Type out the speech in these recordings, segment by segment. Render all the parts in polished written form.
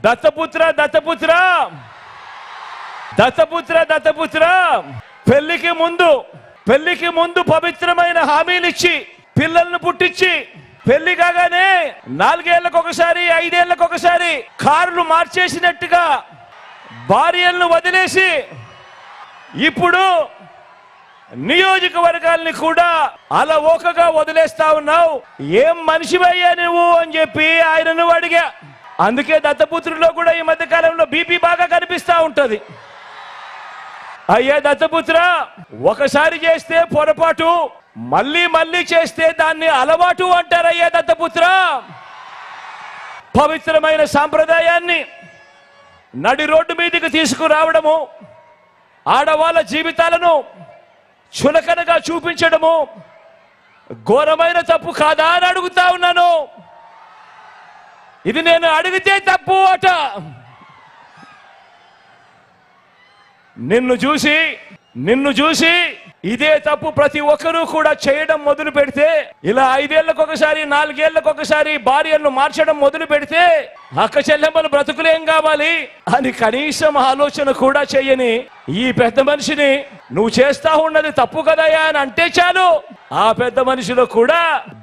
దత్తపుత్ర దత్తపుత్ర దత్తపుత్ర దత్తపుత్ర పెళ్లికి ముందు పవిత్రమైన హామీలిచ్చి పిల్లలను పుట్టించి పెళ్లి కాగానే 4 ఏళ్లకు ఒకసారి 5 ఏళ్లకు ఒకసారి కార్లు మార్చేసినట్టుగా భార్యలను వదిలేసి ఇప్పుడు నియోజకవర్గాల్ని కూడా అలవోకగా వదిలేస్తా ఉన్నావు. ఏం మనిషివయ్యా నువ్వు అని చెప్పి ఆయనను అడిగా. అందుకే దత్తపుత్రుల్లో కూడా ఈ మధ్య కాలంలో బీపీ బాగా కనిపిస్తా ఉంటది. అయ్యా దత్తపుత్ర, ఒకసారి చేస్తే పొరపాటు, మళ్ళీ చేస్తే దాన్ని అలవాటు అంటారయ్యా దత్తపుత్ర. పవిత్రమైన సాంప్రదాయాన్ని నడి రోడ్డు మీదకి తీసుకురావడము, ఆడవాళ్ళ జీవితాలను చులకనగా చూపించడము ఘోరమైన తప్పు కాదా అని అడుగుతా ఉన్నాను. ఇది నేను అడిగితే తప్పు అట. నిన్ను చూసి ఇదే తప్పు ప్రతి ఒక్కరూ కూడా చేయడం మొదలు పెడితే, ఇలా 5 ఏళ్లకు ఒకసారి 4 ఏళ్లకు ఒకసారి భార్యలను మార్చడం మొదలు పెడితే అక్క చెల్లెమ్మలు బ్రతుకులేం కావాలి అని కనీసం ఆలోచన కూడా చేయని ఈ పెద్ద మనిషిని నువ్వు చేస్తా ఉన్నది తప్పు కదయా అని అంటే చాలు, ఆ పెద్ద మనిషిలో కూడా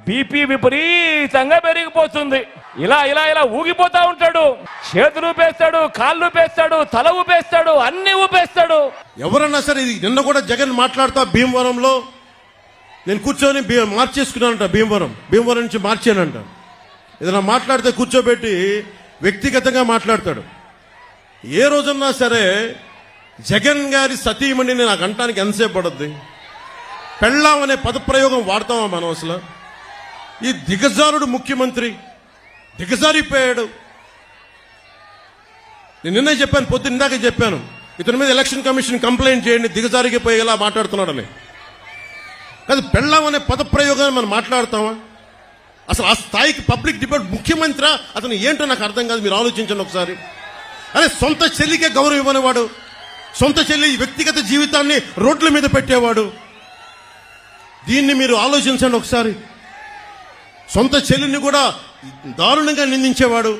బీపీ విపరీతంగా పెరిగిపోతుంది. ఇలా ఇలా ఇలా ఊగిపోతా ఉంటాడు. చేతులు ఊపేస్తాడు, కాళ్ళు ఊపేస్తాడు, తల ఊపేస్తాడు, అన్ని ఊపేస్తాడు. ఎవరన్నా సరే, ఇది నిన్న కూడా జగన్ మాట్లాడుతా భీమవరంలో నేను కూర్చొని మార్చేసుకున్నానంట. భీమవరం నుంచి మార్చానంట. ఏదైనా మాట్లాడితే కూర్చోబెట్టి వ్యక్తిగతంగా మాట్లాడతాడు. ఏ రోజన్నా సరే జగన్ గారి సతీమణిని నాకు అంటానికి ఎంతసేపు పడుద్ది? పెళ్ళాం అనే పదప్రయోగం వాడతామా మనం? అసలు ఈ దిగజారుడు ముఖ్యమంత్రి దిగజారిపోయాడు. నేను నిన్నే చెప్పాను, పొద్దున్న ఇందాకే చెప్పాను, ఇతని మీద ఎలక్షన్ కమిషన్ కంప్లైంట్ చేయండి, దిగజారిపోయేలా మాట్లాడుతున్నాడని. కాదు, పెళ్ళాం అనే పదప్రయోగాన్ని మనం మాట్లాడతామా? అసలు ఆ స్థాయికి పబ్లిక్ డిబేట్ ముఖ్యమంత్రి అతను ఏంటో నాకు అర్థం కాదు. మీరు ఆలోచించండి ఒకసారి. అరే, సొంత చెల్లికే గౌరవం ఇవ్వనివాడు, సొంత చెల్లి వ్యక్తిగత జీవితాన్ని రోడ్ల మీద పెట్టేవాడు. దీన్ని మీరు ఆలోచించండి ఒకసారి. సొంత చెల్లిని కూడా దారుణంగా నిందించేవాడు,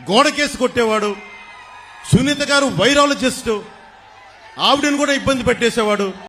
గోడకేసి కొట్టేవాడు. సునీత గారు వైరాలజిస్ట్, ఆవిడని కూడా ఇబ్బంది పెట్టేసేవాడు.